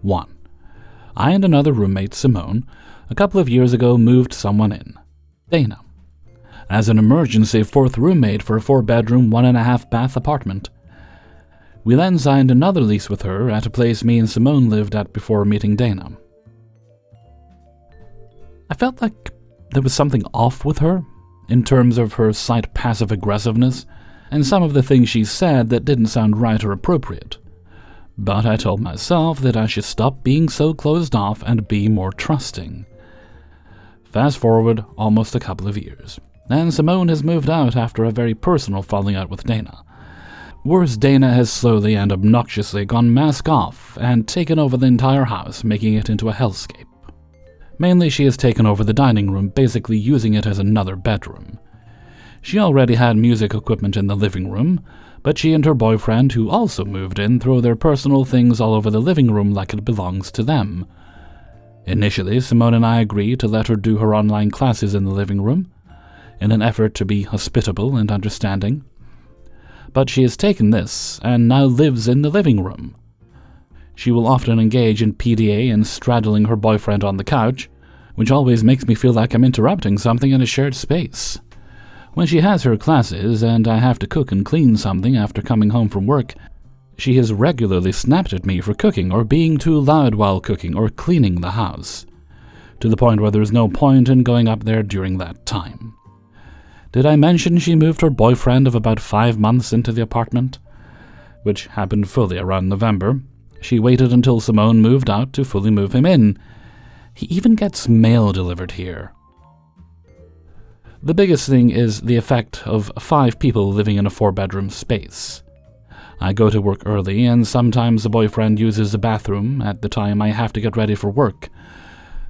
1. I and another roommate, Simone, a couple of years ago moved someone in, Dana, as an emergency fourth roommate for a 4-bedroom, 1.5-bath apartment. We then signed another lease with her at a place me and Simone lived at before meeting Dana. I felt like there was something off with her, in terms of her slight passive aggressiveness, and some of the things she said that didn't sound right or appropriate. But I told myself that I should stop being so closed off and be more trusting. Fast forward almost a couple of years, and Simone has moved out after a very personal falling out with Dana. Worse, Dana has slowly and obnoxiously gone mask off and taken over the entire house, making it into a hellscape. Mainly, she has taken over the dining room, basically using it as another bedroom. She already had music equipment in the living room, but she and her boyfriend, who also moved in, throw their personal things all over the living room like it belongs to them. Initially, Simone and I agreed to let her do her online classes in the living room, in an effort to be hospitable and understanding. But she has taken this, and now lives in the living room. She will often engage in PDA and straddling her boyfriend on the couch, which always makes me feel like I'm interrupting something in a shared space. When she has her classes, and I have to cook and clean something after coming home from work, she has regularly snapped at me for cooking or being too loud while cooking or cleaning the house, to the point where there's no point in going up there during that time. Did I mention she moved her boyfriend of about 5 months into the apartment? Which happened fully around November. She waited until Simone moved out to fully move him in. He even gets mail delivered here. The biggest thing is the effect of 5 people living in a 4-bedroom space. I go to work early, and sometimes the boyfriend uses the bathroom at the time I have to get ready for work,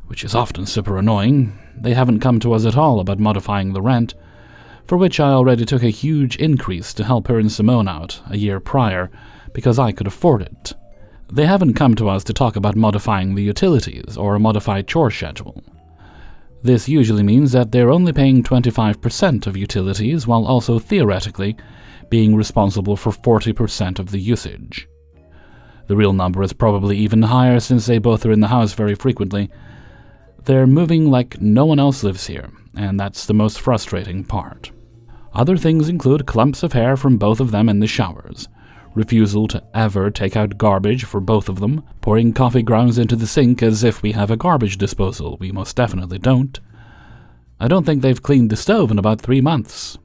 which is often super annoying. They haven't come to us at all about modifying the rent, for which I already took a huge increase to help her and Simone out a year prior, because I could afford it. They haven't come to us to talk about modifying the utilities or a modified chore schedule. This usually means that they're only paying 25% of utilities while also theoretically being responsible for 40% of the usage. The real number is probably even higher since they both are in the house very frequently. They're moving like no one else lives here, and that's the most frustrating part. Other things include clumps of hair from both of them in the showers, refusal to ever take out garbage for both of them, pouring coffee grounds into the sink as if we have a garbage disposal. We most definitely don't. I don't think they've cleaned the stove in about 3 months.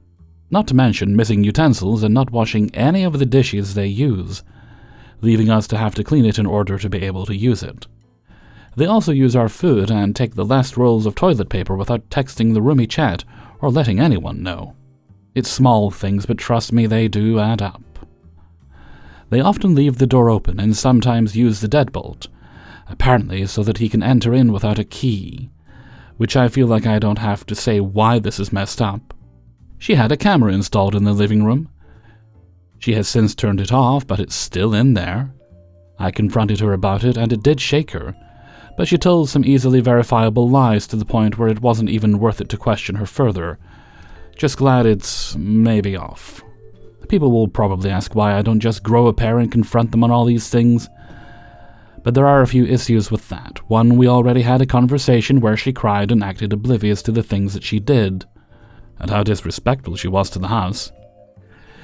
Not to mention missing utensils and not washing any of the dishes they use, leaving us to have to clean it in order to be able to use it. They also use our food and take the last rolls of toilet paper without texting the roomie chat or letting anyone know. It's small things, but trust me, they do add up. They often leave the door open and sometimes use the deadbolt, apparently so that he can enter in without a key, which I feel like I don't have to say why this is messed up. She had a camera installed in the living room. She has since turned it off, but it's still in there. I confronted her about it, and it did shake her, but she told some easily verifiable lies to the point where it wasn't even worth it to question her further. Just glad it's maybe off. People will probably ask why I don't just grow a pair and confront them on all these things. But there are a few issues with that. One, we already had a conversation where she cried and acted oblivious to the things that she did, and how disrespectful she was to the house.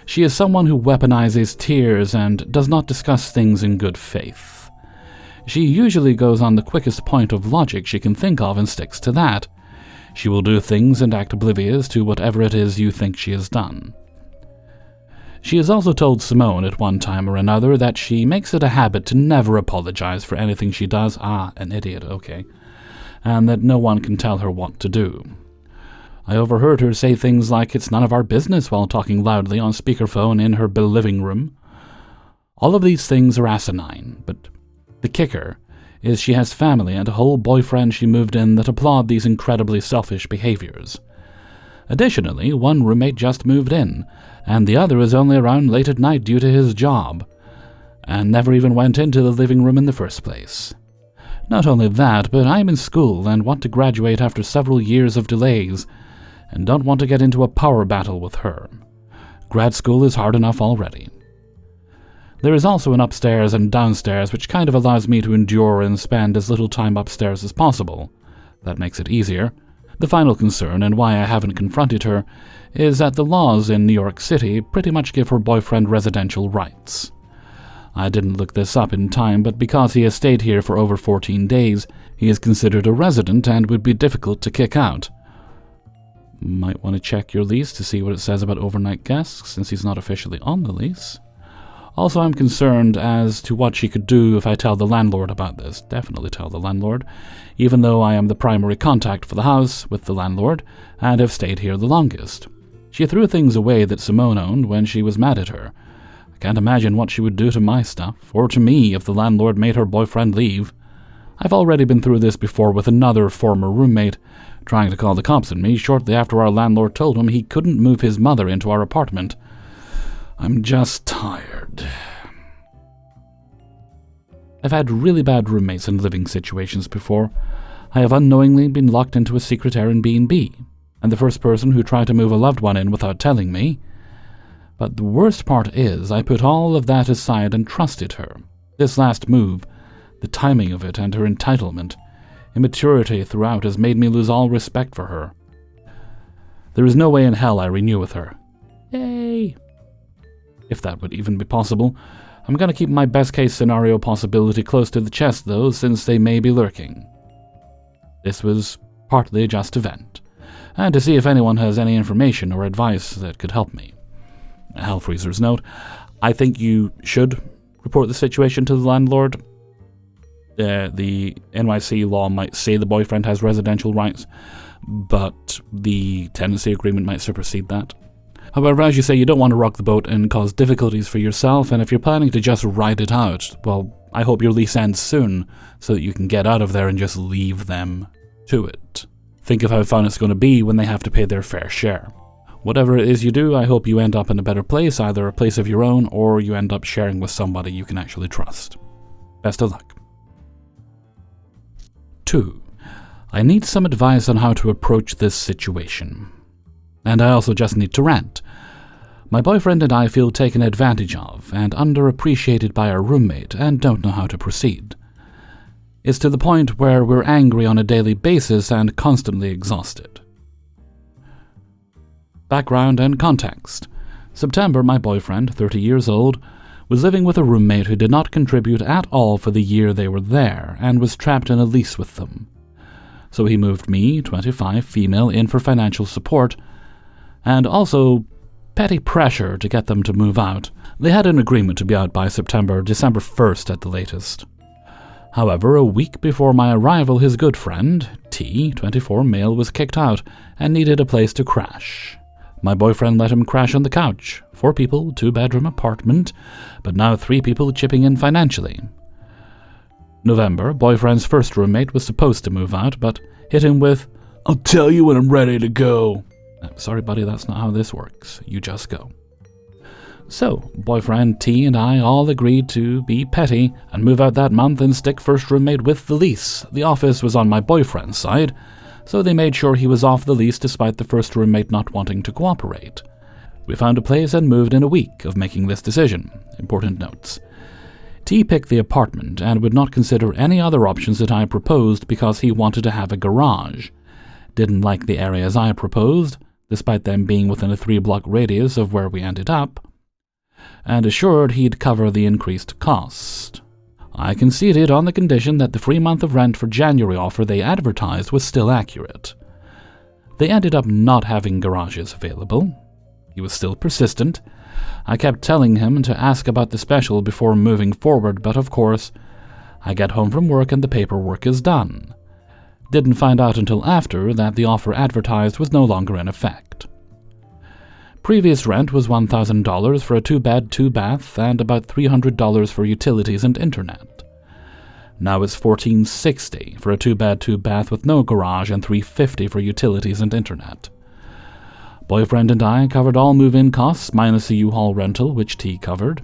She is someone who weaponizes tears and does not discuss things in good faith. She usually goes on the quickest point of logic she can think of and sticks to that. She will do things and act oblivious to whatever it is you think she has done. She has also told Simone at one time or another that she makes it a habit to never apologize for anything she does. An idiot, okay. And that no one can tell her what to do. I overheard her say things like it's none of our business while talking loudly on speakerphone in her living room. All of these things are asinine, but the kicker is she has family and a whole boyfriend she moved in that applaud these incredibly selfish behaviors. Additionally, one roommate just moved in, and the other is only around late at night due to his job, and never even went into the living room in the first place. Not only that, but I'm in school and want to graduate after several years of delays, and don't want to get into a power battle with her. Grad school is hard enough already. There is also an upstairs and downstairs, which kind of allows me to endure and spend as little time upstairs as possible. That makes it easier. The final concern, and why I haven't confronted her, is that the laws in New York City pretty much give her boyfriend residential rights. I didn't look this up in time, but because he has stayed here for over 14 days, he is considered a resident and would be difficult to kick out. Might want to check your lease to see what it says about overnight guests, since he's not officially on the lease. Also, I'm concerned as to what she could do if I tell the landlord about this. Definitely tell the landlord, even though I am the primary contact for the house with the landlord and have stayed here the longest. She threw things away that Simone owned when she was mad at her. I can't imagine what she would do to my stuff, or to me if the landlord made her boyfriend leave. I've already been through this before with another former roommate, trying to call the cops on me shortly after our landlord told him he couldn't move his mother into our apartment. I'm just tired. I've had really bad roommates and living situations before. I have unknowingly been locked into a secret Airbnb, and the first person who tried to move a loved one in without telling me. But the worst part is, I put all of that aside and trusted her. This last move, the timing of it and her entitlement, immaturity throughout has made me lose all respect for her. There is no way in hell I renew with her. Yay! If that would even be possible. I'm going to keep my best-case scenario possibility close to the chest, though, since they may be lurking. This was partly just a vent, and to see if anyone has any information or advice that could help me. Hellfreezer's note: I think you should report the situation to the landlord. The NYC law might say the boyfriend has residential rights, but the tenancy agreement might supersede that. However, as you say, you don't want to rock the boat and cause difficulties for yourself, and if you're planning to just ride it out, well, I hope your lease ends soon, so that you can get out of there and just leave them to it. Think of how fun it's going to be when they have to pay their fair share. Whatever it is you do, I hope you end up in a better place, either a place of your own, or you end up sharing with somebody you can actually trust. Best of luck. 2. I need some advice on how to approach this situation. And I also just need to rant. My boyfriend and I feel taken advantage of and underappreciated by our roommate and don't know how to proceed. It's to the point where we're angry on a daily basis and constantly exhausted. Background and context. September, my boyfriend, 30 years old, was living with a roommate who did not contribute at all for the year they were there and was trapped in a lease with them. So he moved me, 25, female, in for financial support, and also petty pressure to get them to move out. They had an agreement to be out by December 1st at the latest. However, a week before my arrival, his good friend, T, 24, male, was kicked out and needed a place to crash. My boyfriend let him crash on the couch. 4 people, 2-bedroom apartment, but now 3 people chipping in financially. November, boyfriend's first roommate was supposed to move out, but hit him with, "I'll tell you when I'm ready to go." Sorry, buddy, that's not how this works. You just go. So, boyfriend T and I all agreed to be petty and move out that month and stick first roommate with the lease. The office was on my boyfriend's side, so they made sure he was off the lease despite the first roommate not wanting to cooperate. We found a place and moved in a week of making this decision. Important notes. T picked the apartment and would not consider any other options that I proposed because he wanted to have a garage. Didn't like the areas I proposed, despite them being within a 3-block radius of where we ended up, and assured he'd cover the increased cost. I conceded on the condition that the free month of rent for January offer they advertised was still accurate. They ended up not having garages available. He was still persistent. I kept telling him to ask about the special before moving forward, but of course, I get home from work and the paperwork is done. Didn't find out until after that the offer advertised was no longer in effect. Previous rent was $1,000 for a 2-bed, 2-bath, and about $300 for utilities and internet. Now it's $1,460 for a 2-bed, 2-bath with no garage and $350 for utilities and internet. Boyfriend and I covered all move-in costs minus a U-Haul rental, which T covered.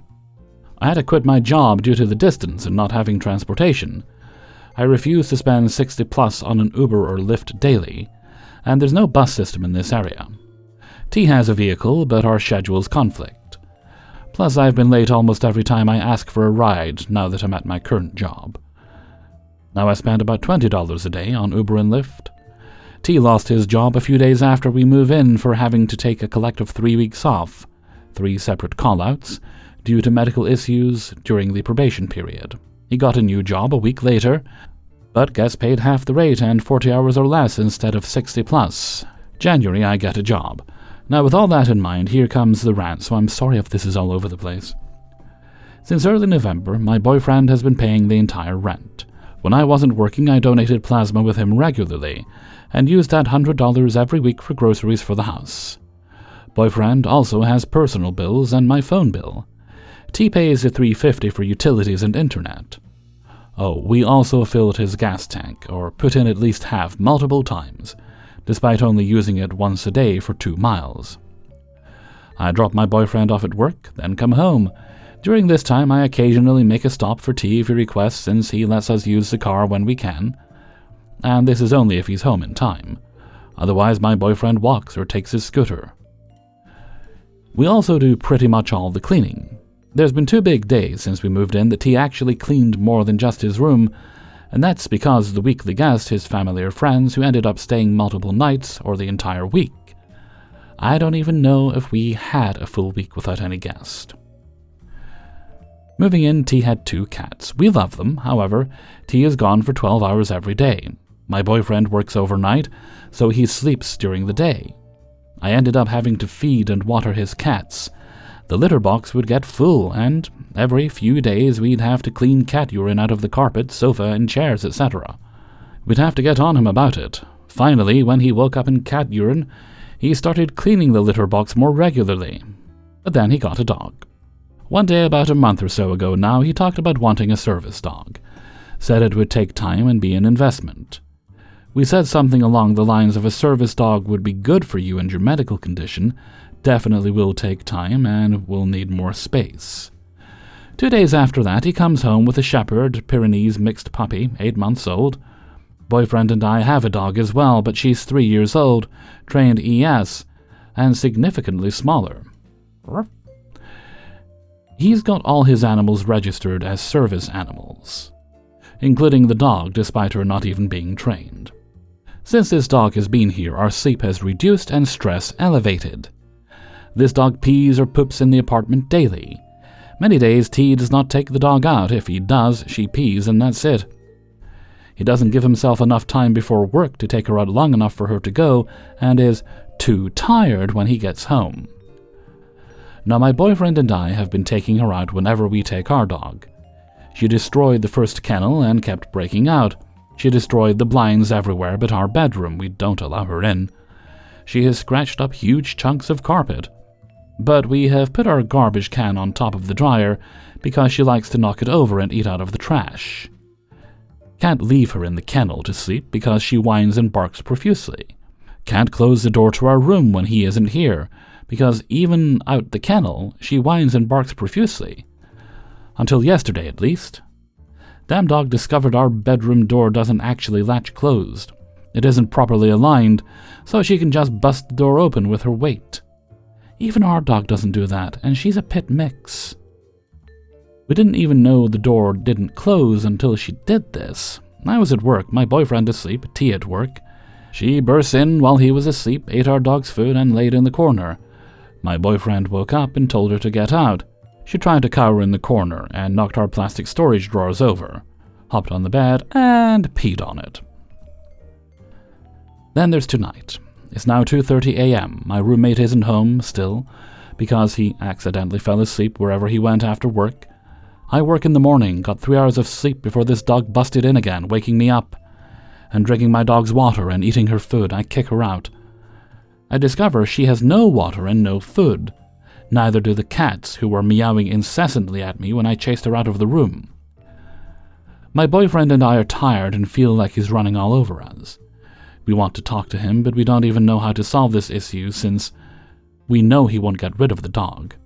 I had to quit my job due to the distance and not having transportation. I refuse to spend $60+ on an Uber or Lyft daily, and there's no bus system in this area. T has a vehicle, but our schedules conflict. Plus, I've been late almost every time I ask for a ride now that I'm at my current job. Now I spend about $20 a day on Uber and Lyft. T lost his job a few days after we move in for having to take a collective 3 weeks off, 3 separate call-outs, due to medical issues during the probation period. He got a new job a week later, but gets paid half the rate and 40 hours or less instead of 60 plus. January I get a job. Now with all that in mind, here comes the rant, so I'm sorry if this is all over the place. Since early November, my boyfriend has been paying the entire rent. When I wasn't working, I donated plasma with him regularly, and used that $100 every week for groceries for the house. Boyfriend also has personal bills and my phone bill. T pays the $3.50 for utilities and internet. Oh, we also filled his gas tank, or put in at least half multiple times, despite only using it once a day for 2 miles. I drop my boyfriend off at work, then come home. During this time, I occasionally make a stop for T if he requests, since he lets us use the car when we can. And this is only if he's home in time. Otherwise, my boyfriend walks or takes his scooter. We also do pretty much all the cleaning. There's been 2 big days since we moved in that T actually cleaned more than just his room, and that's because the weekly guest, his family or friends, who ended up staying multiple nights or the entire week. I don't even know if we had a full week without any guest. Moving in, T had 2 cats. We love them, however, T is gone for 12 hours every day. My boyfriend works overnight, so he sleeps during the day. I ended up having to feed and water his cats. The litter box would get full, and every few days we'd have to clean cat urine out of the carpet, sofa, and chairs, etc. We'd have to get on him about it. Finally, when he woke up in cat urine, he started cleaning the litter box more regularly. But then he got a dog. One day about a month or so ago now, he talked about wanting a service dog. Said it would take time and be an investment. We said something along the lines of a service dog would be good for you and your medical condition, definitely will take time and will need more space. 2 days after that, he comes home with a Shepherd Pyrenees mixed puppy, 8 months old. Boyfriend and I have a dog as well, but she's 3 years old, trained ES, and significantly smaller. He's got all his animals registered as service animals, including the dog, despite her not even being trained. Since this dog has been here, our sleep has reduced and stress elevated. This dog pees or poops in the apartment daily. Many days T does not take the dog out. If he does, she pees and that's it. He doesn't give himself enough time before work to take her out long enough for her to go, and is too tired when he gets home. Now my boyfriend and I have been taking her out whenever we take our dog. She destroyed the first kennel and kept breaking out. She destroyed the blinds everywhere but our bedroom. We don't allow her in. She has scratched up huge chunks of carpet. But we have put our garbage can on top of the dryer because she likes to knock it over and eat out of the trash. Can't leave her in the kennel to sleep because she whines and barks profusely. Can't close the door to our room when he isn't here because even out the kennel, she whines and barks profusely. Until yesterday, at least. Damn dog discovered our bedroom door doesn't actually latch closed. It isn't properly aligned, so she can just bust the door open with her weight. Even our dog doesn't do that, and she's a pit mix. We didn't even know the door didn't close until she did this. I was at work, my boyfriend asleep, T at work. She burst in while he was asleep, ate our dog's food, and laid in the corner. My boyfriend woke up and told her to get out. She tried to cower in the corner and knocked our plastic storage drawers over, hopped on the bed, and peed on it. Then there's tonight. It's now 2:30 a.m. My roommate isn't home still because he accidentally fell asleep wherever he went after work. I work in the morning, got 3 hours of sleep before this dog busted in again, waking me up and drinking my dog's water and eating her food. I kick her out. I discover she has no water and no food. Neither do the cats, who were meowing incessantly at me when I chased her out of the room. My boyfriend and I are tired and feel like he's running all over us. We want to talk to him, but we don't even know how to solve this issue since we know he won't get rid of the dog.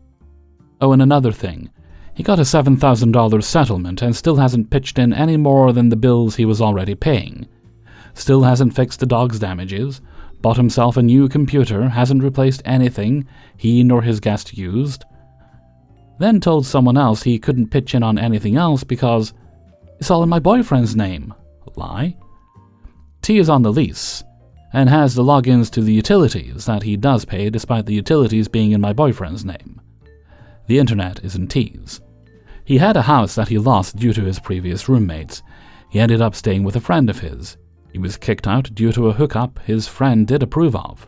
Oh, and another thing. He got a $7,000 settlement and still hasn't pitched in any more than the bills he was already paying. Still hasn't fixed the dog's damages, bought himself a new computer, hasn't replaced anything he nor his guest used. Then told someone else he couldn't pitch in on anything else because it's all in my boyfriend's name. Lie. T is on the lease and has the logins to the utilities that he does pay despite the utilities being in my boyfriend's name. The internet is in T's. He had a house that he lost due to his previous roommates. He ended up staying with a friend of his. He was kicked out due to a hookup his friend did approve of.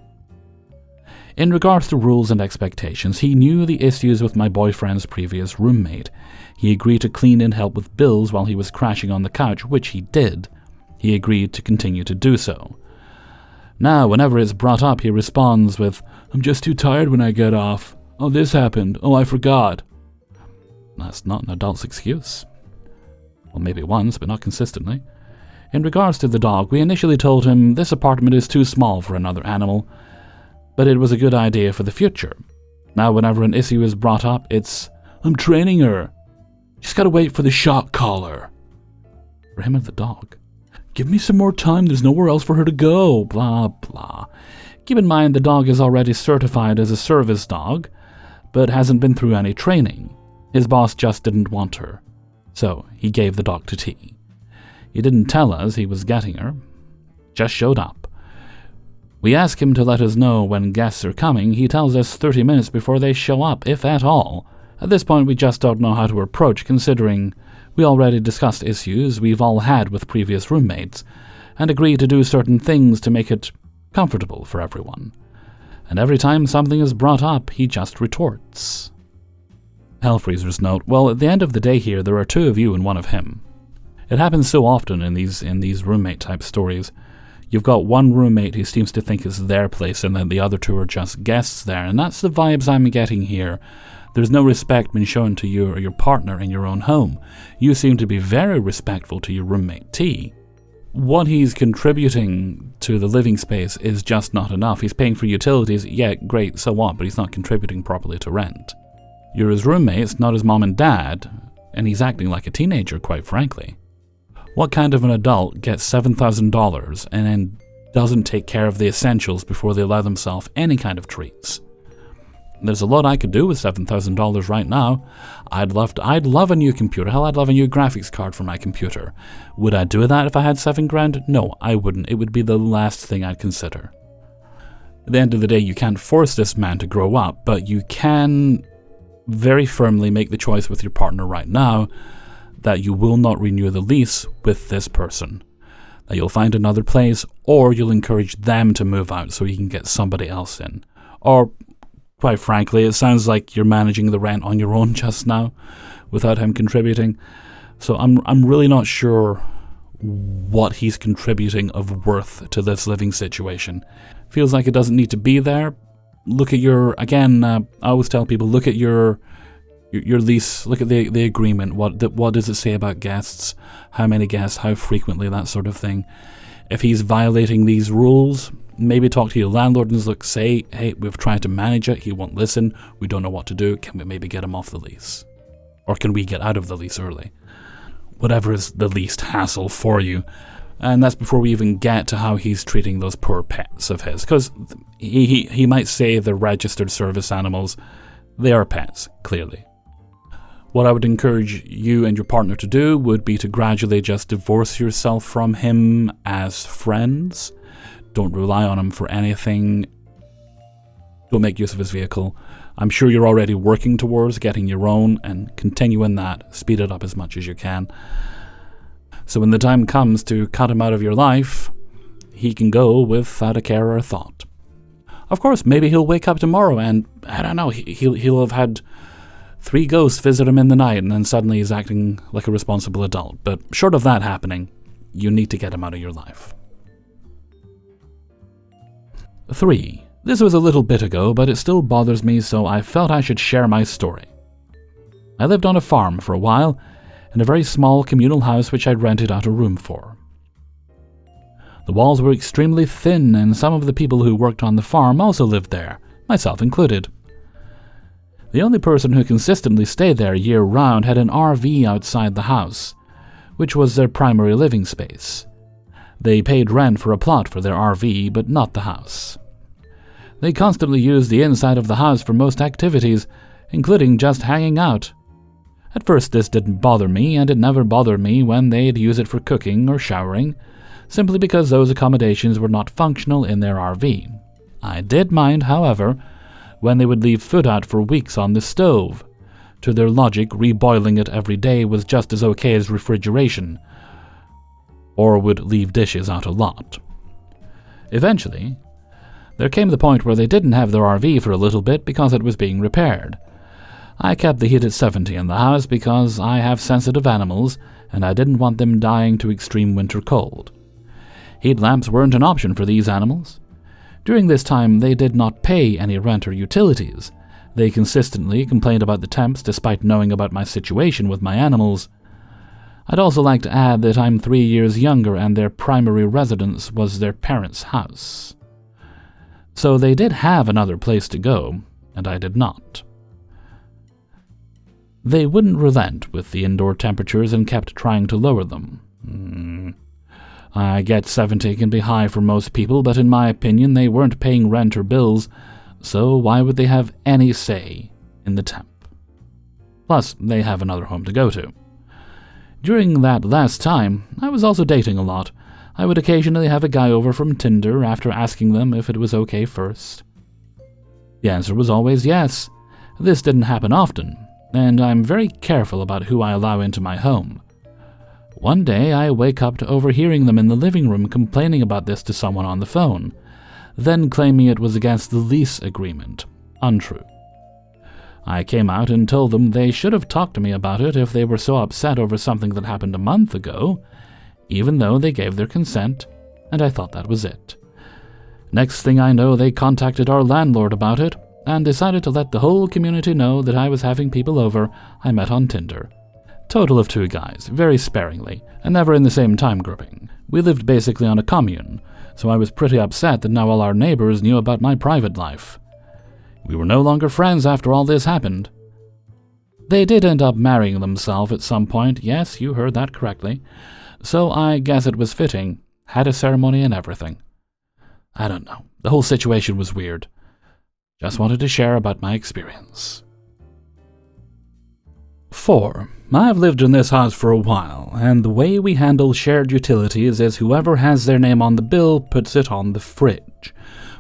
In regards to rules and expectations, he knew the issues with my boyfriend's previous roommate. He agreed to clean and help with bills while he was crashing on the couch, which he did. He agreed to continue to do so. Now, whenever it's brought up, he responds with, "I'm just too tired when I get off. Oh, this happened. Oh, I forgot." That's not an adult's excuse. Well, maybe once, but not consistently. In regards to the dog, we initially told him this apartment is too small for another animal, but it was a good idea for the future. Now, whenever an issue is brought up, it's, "I'm training her. She's got to wait for the shot collar." For him and the dog. "Give me some more time, there's nowhere else for her to go," blah, blah. Keep in mind the dog is already certified as a service dog, but hasn't been through any training. His boss just didn't want her, so he gave the dog to T. He didn't tell us he was getting her, just showed up. We ask him to let us know when guests are coming. He tells us 30 minutes before they show up, if at all. At this point, we just don't know how to approach, considering we already discussed issues we've all had with previous roommates, and agreed to do certain things to make it comfortable for everyone. And every time something is brought up, he just retorts. Hellfreezer's note, well, at the end of the day here, there are two of you and one of him. It happens so often in these roommate-type stories. You've got one roommate who seems to think it's their place, and then the other two are just guests there, and that's the vibes I'm getting here. There's no respect being shown to you or your partner in your own home. You seem to be very respectful to your roommate T. What he's contributing to the living space is just not enough. He's paying for utilities, yeah, great, so what, but he's not contributing properly to rent. You're his roommates, not his mom and dad, and he's acting like a teenager, quite frankly. What kind of an adult gets $7,000 and then doesn't take care of the essentials before they allow themselves any kind of treats? There's a lot I could do with $7,000 right now. I'd love a new computer. Hell, I'd love a new graphics card for my computer. Would I do that if I had $7,000? No, I wouldn't. It would be the last thing I'd consider. At the end of the day, you can't force this man to grow up, but you can very firmly make the choice with your partner right now that you will not renew the lease with this person. That you'll find another place, or you'll encourage them to move out so you can get somebody else in. Or, quite frankly, it sounds like you're managing the rent on your own just now without him contributing. So I'm really not sure what he's contributing of worth to this living situation. Feels like it doesn't need to be there. Look at your, again, I always tell people, look at your lease, look at the agreement. What does it say about guests? How many guests? How frequently? That sort of thing. If he's violating these rules, maybe talk to your landlord and look, say, hey, we've tried to manage it. He won't listen. We don't know what to do. Can we maybe get him off the lease? Or can we get out of the lease early? Whatever is the least hassle for you. And that's before we even get to how he's treating those poor pets of his. Because he might say they're registered service animals. They are pets, clearly. What I would encourage you and your partner to do would be to gradually just divorce yourself from him as friends. Don't rely on him for anything. Don't make use of his vehicle. I'm sure you're already working towards getting your own, and continue in that. Speed it up as much as you can. So when the time comes to cut him out of your life, he can go without a care or a thought. Of course, maybe he'll wake up tomorrow and, I don't know, he'll have had 3 ghosts visit him in the night, and then suddenly he's acting like a responsible adult. But short of that happening, you need to get him out of your life. 3. This was a little bit ago, but it still bothers me, so I felt I should share my story. I lived on a farm for a while, in a very small communal house which I'd rented out a room for. The walls were extremely thin, and some of the people who worked on the farm also lived there, myself included. The only person who consistently stayed there year-round had an RV outside the house, which was their primary living space. They paid rent for a plot for their RV, but not the house. They constantly used the inside of the house for most activities, including just hanging out. At first this didn't bother me, and it never bothered me when they'd use it for cooking or showering, simply because those accommodations were not functional in their RV. I did mind, however, when they would leave food out for weeks on the stove. To their logic, reboiling it every day was just as okay as refrigeration, or would leave dishes out a lot. Eventually, there came the point where they didn't have their RV for a little bit because it was being repaired. I kept the heat at 70 in the house because I have sensitive animals and I didn't want them dying to extreme winter cold. Heat lamps weren't an option for these animals. During this time, they did not pay any rent or utilities. They consistently complained about the temps despite knowing about my situation with my animals. I'd also like to add that I'm 3 years younger and their primary residence was their parents' house. So they did have another place to go, and I did not. They wouldn't relent with the indoor temperatures and kept trying to lower them. I get 70 can be high for most people, but in my opinion they weren't paying rent or bills, so why would they have any say in the temp? Plus, they have another home to go to. During that last time, I was also dating a lot. I would occasionally have a guy over from Tinder after asking them if it was okay first. The answer was always yes. This didn't happen often, and I'm very careful about who I allow into my home. One day, I wake up to overhearing them in the living room complaining about this to someone on the phone, then claiming it was against the lease agreement. Untrue. I came out and told them they should have talked to me about it if they were so upset over something that happened a month ago, even though they gave their consent, and I thought that was it. Next thing I know, they contacted our landlord about it, and decided to let the whole community know that I was having people over I met on Tinder. Total of 2 guys, very sparingly, and never in the same time grouping. We lived basically on a commune, so I was pretty upset that now all our neighbors knew about my private life. We were no longer friends after all this happened. They did end up marrying themselves at some point, yes, you heard that correctly, so I guess it was fitting, had a ceremony and everything. I don't know, the whole situation was weird. Just wanted to share about my experience. 4. I've lived in this house for a while, and the way we handle shared utilities is whoever has their name on the bill puts it on the fridge,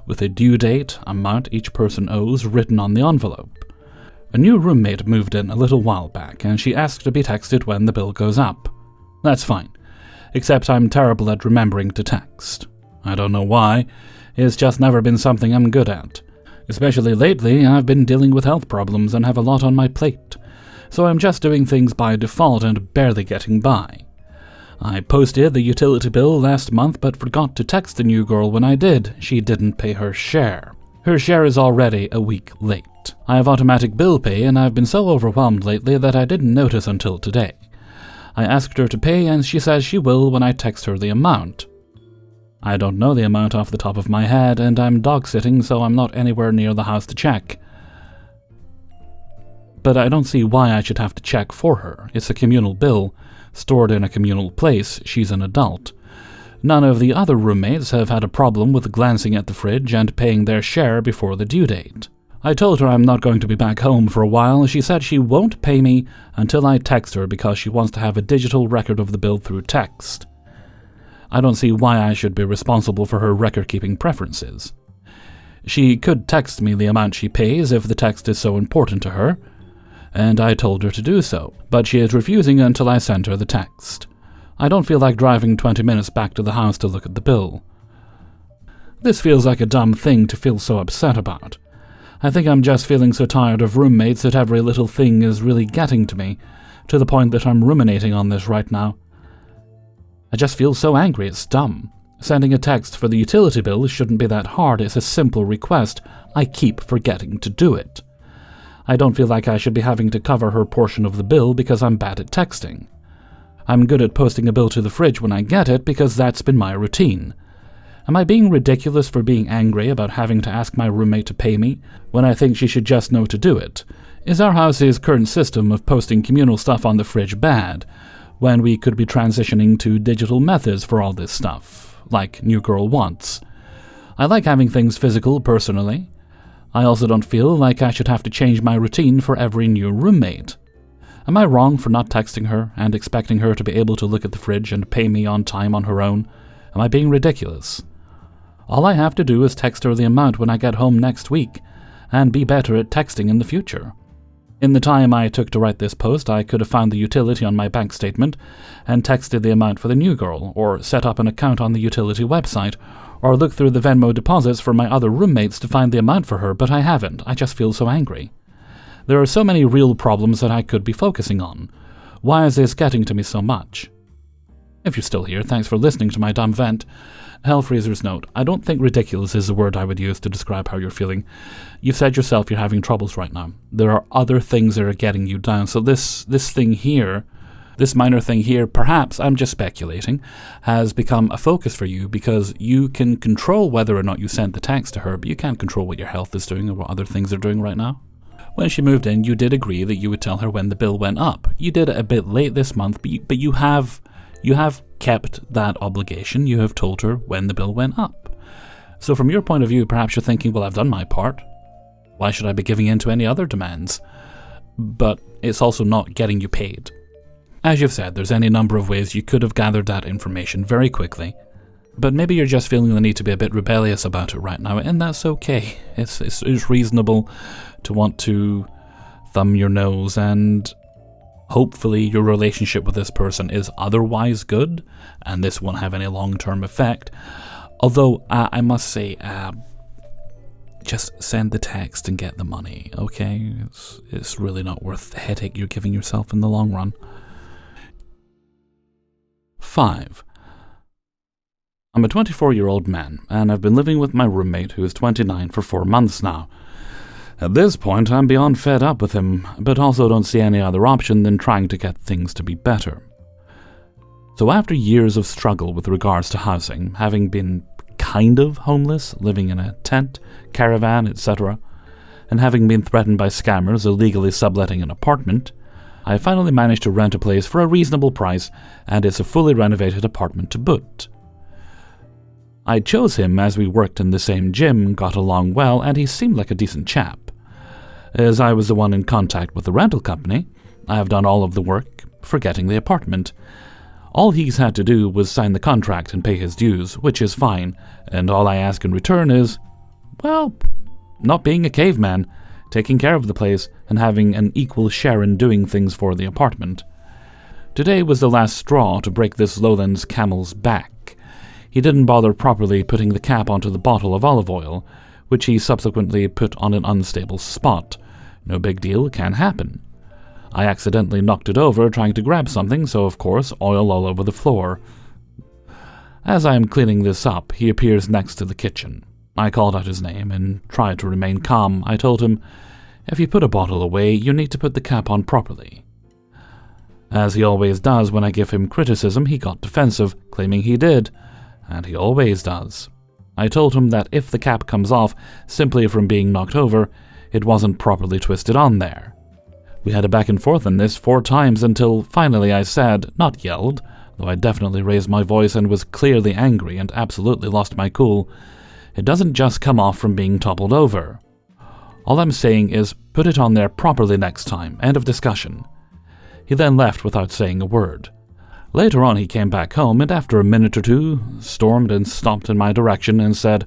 with a due date, amount each person owes written on the envelope. A new roommate moved in a little while back, and she asked to be texted when the bill goes up. That's fine, except I'm terrible at remembering to text. I don't know why, it's just never been something I'm good at. Especially lately, I've been dealing with health problems and have a lot on my plate, so I'm just doing things by default and barely getting by. I posted the utility bill last month but forgot to text the new girl when I did. She didn't pay her share. Her share is already a week late. I have automatic bill pay and I've been so overwhelmed lately that I didn't notice until today. I asked her to pay and she says she will when I text her the amount. I don't know the amount off the top of my head, and I'm dog-sitting, so I'm not anywhere near the house to check. But I don't see why I should have to check for her. It's a communal bill, stored in a communal place. She's an adult. None of the other roommates have had a problem with glancing at the fridge and paying their share before the due date. I told her I'm not going to be back home for a while. She said she won't pay me until I text her because she wants to have a digital record of the bill through text. I don't see why I should be responsible for her record-keeping preferences. She could text me the amount she pays if the text is so important to her, and I told her to do so, but she is refusing until I send her the text. I don't feel like driving 20 minutes back to the house to look at the bill. This feels like a dumb thing to feel so upset about. I think I'm just feeling so tired of roommates that every little thing is really getting to me, to the point that I'm ruminating on this right now. I just feel so angry, it's dumb. Sending a text for the utility bill shouldn't be that hard, it's a simple request. I keep forgetting to do it. I don't feel like I should be having to cover her portion of the bill because I'm bad at texting. I'm good at posting a bill to the fridge when I get it because that's been my routine. Am I being ridiculous for being angry about having to ask my roommate to pay me when I think she should just know to do it? Is our house's current system of posting communal stuff on the fridge bad, when we could be transitioning to digital methods for all this stuff, like New Girl wants? I like having things physical personally. I also don't feel like I should have to change my routine for every new roommate. Am I wrong for not texting her and expecting her to be able to look at the fridge and pay me on time on her own? Am I being ridiculous? All I have to do is text her the amount when I get home next week, and be better at texting in the future. In the time I took to write this post, I could have found the utility on my bank statement and texted the amount for the new girl, or set up an account on the utility website, or looked through the Venmo deposits for my other roommates to find the amount for her, but I haven't. I just feel so angry. There are so many real problems that I could be focusing on. Why is this getting to me so much? If you're still here, thanks for listening to my dumb vent. Hellfreezer's note: I don't think ridiculous is the word I would use to describe how you're feeling. You've said yourself you're having troubles right now. There are other things that are getting you down. So this thing here, this minor thing here, perhaps, I'm just speculating, has become a focus for you because you can control whether or not you send the text to her, but you can't control what your health is doing or what other things are doing right now. When she moved in, you did agree that you would tell her when the bill went up. You did it a bit late this month, but you have kept that obligation. You have told her when the bill went up. So from your point of view, perhaps you're thinking, well, I've done my part. Why should I be giving in to any other demands? But it's also not getting you paid. As you've said, there's any number of ways you could have gathered that information very quickly. But maybe you're just feeling the need to be a bit rebellious about it right now, and that's okay. It's reasonable to want to thumb your nose, and hopefully your relationship with this person is otherwise good, and this won't have any long-term effect. Although, I must say, just send the text and get the money, okay? It's really not worth the headache you're giving yourself in the long run. 5. I'm a 24-year-old man, and I've been living with my roommate, who is 29, for 4 months now. At this point, I'm beyond fed up with him, but also don't see any other option than trying to get things to be better. So after years of struggle with regards to housing, having been kind of homeless, living in a tent, caravan, etc., and having been threatened by scammers illegally subletting an apartment, I finally managed to rent a place for a reasonable price, and it's a fully renovated apartment to boot. I chose him as we worked in the same gym, got along well, and he seemed like a decent chap. As I was the one in contact with the rental company, I have done all of the work for getting the apartment. All he's had to do was sign the contract and pay his dues, which is fine, and all I ask in return is, well, not being a caveman, taking care of the place, and having an equal share in doing things for the apartment. Today was the last straw to break this lowlands camel's back. He didn't bother properly putting the cap onto the bottle of olive oil, which he subsequently put on an unstable spot. No big deal, can happen. I accidentally knocked it over trying to grab something, so of course, oil all over the floor. As I am cleaning this up, he appears next to the kitchen. I called out his name and tried to remain calm. I told him, if you put a bottle away, you need to put the cap on properly. As he always does when I give him criticism, he got defensive, claiming he did. And he always does. I told him that if the cap comes off simply from being knocked over, it wasn't properly twisted on there. We had a back and forth on this 4 times until finally I said, not yelled, though I definitely raised my voice and was clearly angry and absolutely lost my cool, it doesn't just come off from being toppled over. All I'm saying is put it on there properly next time, end of discussion. He then left without saying a word. Later on he came back home, and after a minute or two, stormed and stomped in my direction and said,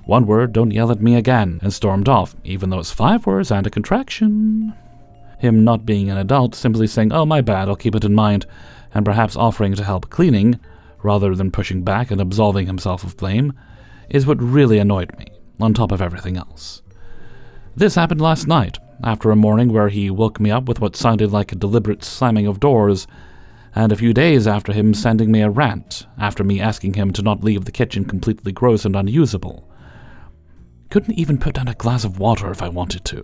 "One word, don't yell at me again," and stormed off, even though it's 5 words and a contraction. Him not being an adult, simply saying, "Oh, my bad, I'll keep it in mind," and perhaps offering to help cleaning, rather than pushing back and absolving himself of blame, is what really annoyed me, on top of everything else. This happened last night, after a morning where he woke me up with what sounded like a deliberate slamming of doors, and a few days after him sending me a rant, after me asking him to not leave the kitchen completely gross and unusable. Couldn't even put down a glass of water if I wanted to.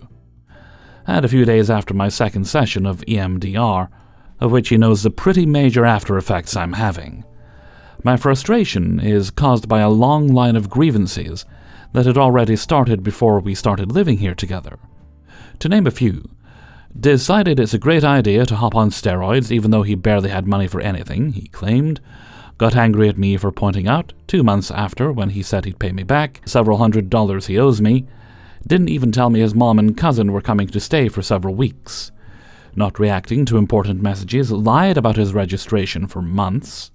And a few days after my second session of EMDR, of which he knows the pretty major after effects I'm having. My frustration is caused by a long line of grievances that had already started before we started living here together. To name a few: decided it's a great idea to hop on steroids even though he barely had money for anything, he claimed. Got angry at me for pointing out, 2 months after, when he said he'd pay me back several $100s he owes me. Didn't even tell me his mom and cousin were coming to stay for several weeks. Not reacting to important messages, lied about his registration for months.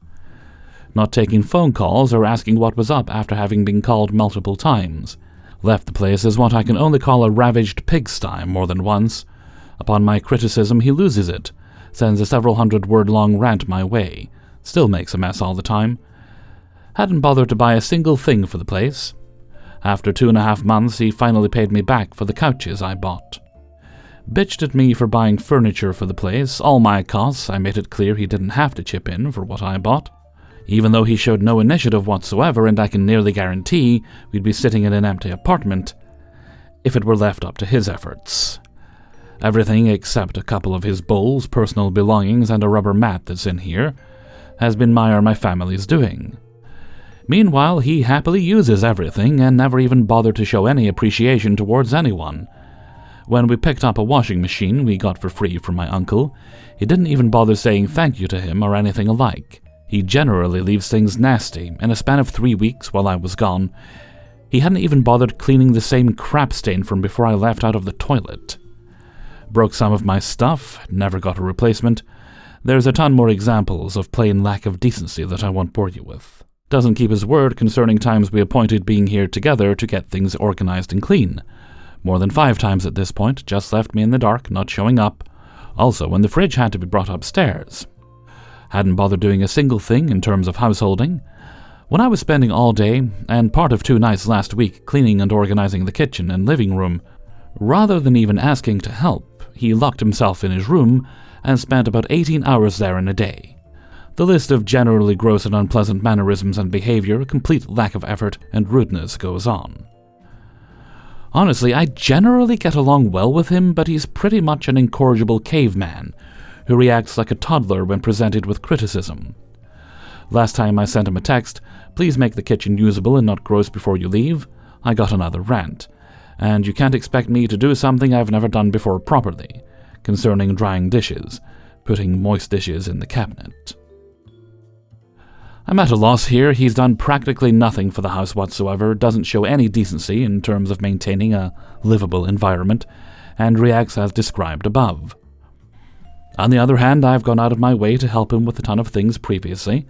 Not taking phone calls or asking what was up after having been called multiple times. Left the place as what I can only call a ravaged pigsty more than once. Upon my criticism, he loses it, sends a several hundred-word-long rant my way, still makes a mess all the time. Hadn't bothered to buy a single thing for the place. After 2.5 months, he finally paid me back for the couches I bought. Bitched at me for buying furniture for the place, all my costs. I made it clear he didn't have to chip in for what I bought. Even though he showed no initiative whatsoever, and I can nearly guarantee we'd be sitting in an empty apartment if it were left up to his efforts. Everything except a couple of his bowls, personal belongings, and a rubber mat that's in here has been my or my family's doing. Meanwhile, he happily uses everything and never even bothered to show any appreciation towards anyone. When we picked up a washing machine we got for free from my uncle, he didn't even bother saying thank you to him or anything alike. He generally leaves things nasty. In a span of 3 weeks while I was gone, he hadn't even bothered cleaning the same crap stain from before I left out of the toilet. Broke some of my stuff, never got a replacement. There's a ton more examples of plain lack of decency that I won't bore you with. Doesn't keep his word concerning times we appointed being here together to get things organized and clean. More than 5 times at this point, just left me in the dark, not showing up. Also, when the fridge had to be brought upstairs. Hadn't bothered doing a single thing in terms of householding. When I was spending all day, and part of 2 nights last week, cleaning and organizing the kitchen and living room, rather than even asking to help, he locked himself in his room and spent about 18 hours there in a day. The list of generally gross and unpleasant mannerisms and behavior, complete lack of effort and rudeness goes on. Honestly, I generally get along well with him, but he's pretty much an incorrigible caveman who reacts like a toddler when presented with criticism. Last time I sent him a text, "Please make the kitchen usable and not gross before you leave," I got another rant. And you can't expect me to do something I've never done before properly, concerning drying dishes, putting moist dishes in the cabinet. I'm at a loss here. He's done practically nothing for the house whatsoever, doesn't show any decency in terms of maintaining a livable environment, and reacts as described above. On the other hand, I've gone out of my way to help him with a ton of things previously.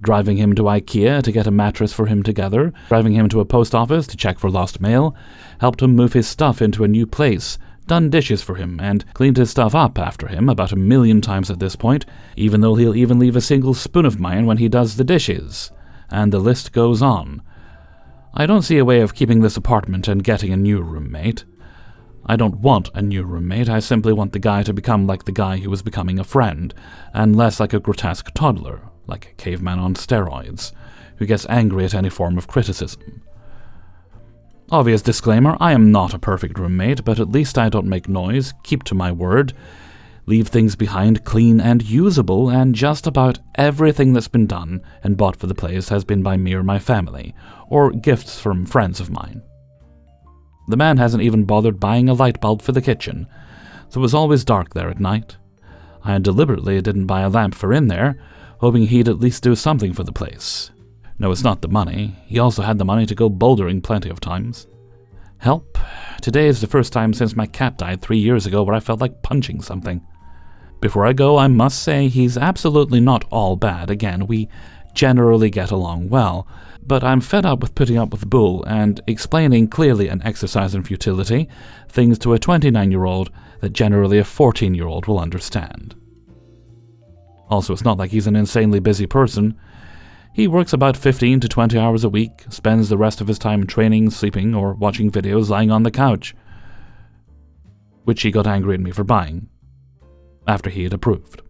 Driving him to IKEA to get a mattress for him together, driving him to a post office to check for lost mail, helped him move his stuff into a new place, done dishes for him, and cleaned his stuff up after him about 1,000,000 times at this point, even though he'll even leave a single spoon of mine when he does the dishes. And the list goes on. I don't see a way of keeping this apartment and getting a new roommate. I don't want a new roommate, I simply want the guy to become like the guy who was becoming a friend, and less like a grotesque toddler, like a caveman on steroids, who gets angry at any form of criticism. Obvious disclaimer, I am not a perfect roommate, but at least I don't make noise, keep to my word, leave things behind clean and usable, and just about everything that's been done and bought for the place has been by me or my family, or gifts from friends of mine. The man hasn't even bothered buying a light bulb for the kitchen, so it was always dark there at night. I deliberately didn't buy a lamp for in there, hoping he'd at least do something for the place. No, it's not the money. He also had the money to go bouldering plenty of times. Help? Today is the first time since my cat died 3 years ago where I felt like punching something. Before I go, I must say he's absolutely not all bad. Again, we generally get along well, but I'm fed up with putting up with bull and explaining clearly an exercise in futility, things to a 29-year-old that generally a 14-year-old will understand. Also, it's not like he's an insanely busy person. He works about 15 to 20 hours a week, spends the rest of his time training, sleeping, or watching videos lying on the couch, which he got angry at me for buying, after he had approved.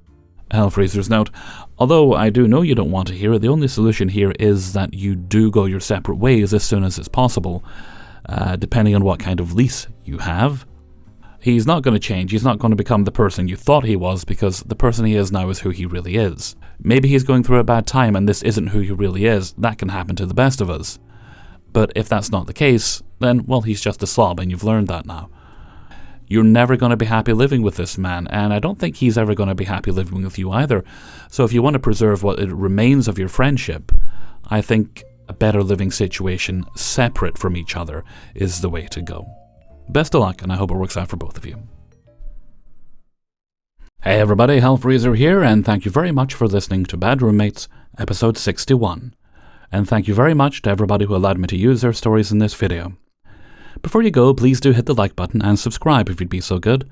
Hellfreezer's note, although I do know you don't want to hear it, the only solution here is that you do go your separate ways as soon as it's possible, depending on what kind of lease you have. He's not going to change. He's not going to become the person you thought he was, because the person he is now is who he really is. Maybe he's going through a bad time and this isn't who he really is. That can happen to the best of us. But if that's not the case, then, well, he's just a slob and you've learned that now. You're never going to be happy living with this man, and I don't think he's ever going to be happy living with you either. So if you want to preserve what it remains of your friendship, I think a better living situation separate from each other is the way to go. Best of luck, and I hope it works out for both of you. Hey everybody, Hellfreezer here, and thank you very much for listening to Bad Roommates, episode 61. And thank you very much to everybody who allowed me to use their stories in this video. Before you go, please do hit the like button and subscribe if you'd be so good.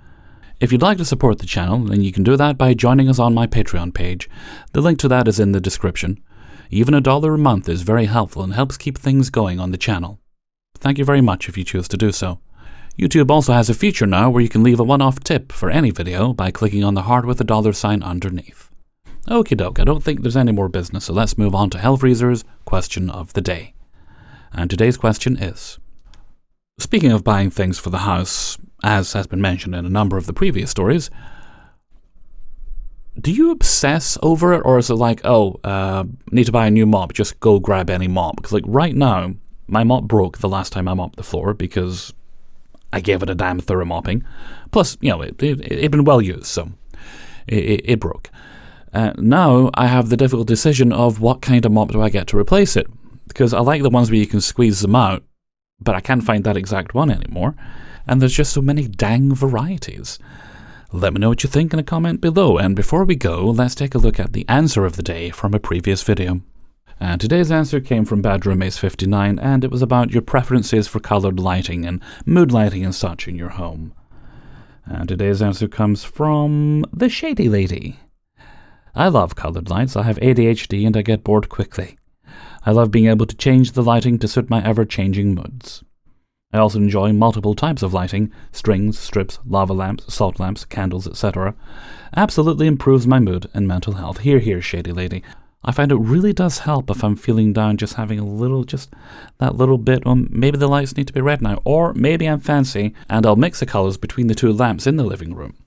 If you'd like to support the channel, then you can do that by joining us on my Patreon page. The link to that is in the description. Even $1 a month is very helpful and helps keep things going on the channel. Thank you very much if you choose to do so. YouTube also has a feature now where you can leave a one-off tip for any video by clicking on the heart with the $sign underneath. Okie doke, I don't think there's any more business, so let's move on to Hellfreezer's question of the day. And today's question is, speaking of buying things for the house, as has been mentioned in a number of the previous stories, do you obsess over it, or is it like, need to buy a new mop, just go grab any mop? Because like right now, my mop broke the last time I mopped the floor because I gave it a damn thorough mopping. Plus, it'd been well used, so it broke. Now I have the difficult decision of what kind of mop do I get to replace it, because I like the ones where you can squeeze them out, but I can't find that exact one anymore, and there's just so many dang varieties. Let me know what you think in a comment below, and before we go, let's take a look at the answer of the day from a previous video. And today's answer came from Bad Roommates 59, and it was about your preferences for coloured lighting and mood lighting and such in your home. And today's answer comes from the Shady Lady. I love coloured lights. I have ADHD and I get bored quickly. I love being able to change the lighting to suit my ever-changing moods. I also enjoy multiple types of lighting: strings, strips, lava lamps, salt lamps, candles, etc. Absolutely improves my mood and mental health. Hear, hear, Shady Lady. I find it really does help if I'm feeling down, just having that little bit, maybe the lights need to be red now, or maybe I'm fancy and I'll mix the colours between the two lamps in the living room.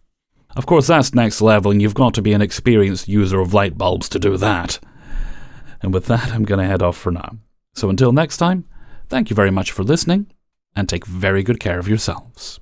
Of course, that's next level, and you've got to be an experienced user of light bulbs to do that. And with that, I'm going to head off for now. So until next time, thank you very much for listening, and take very good care of yourselves.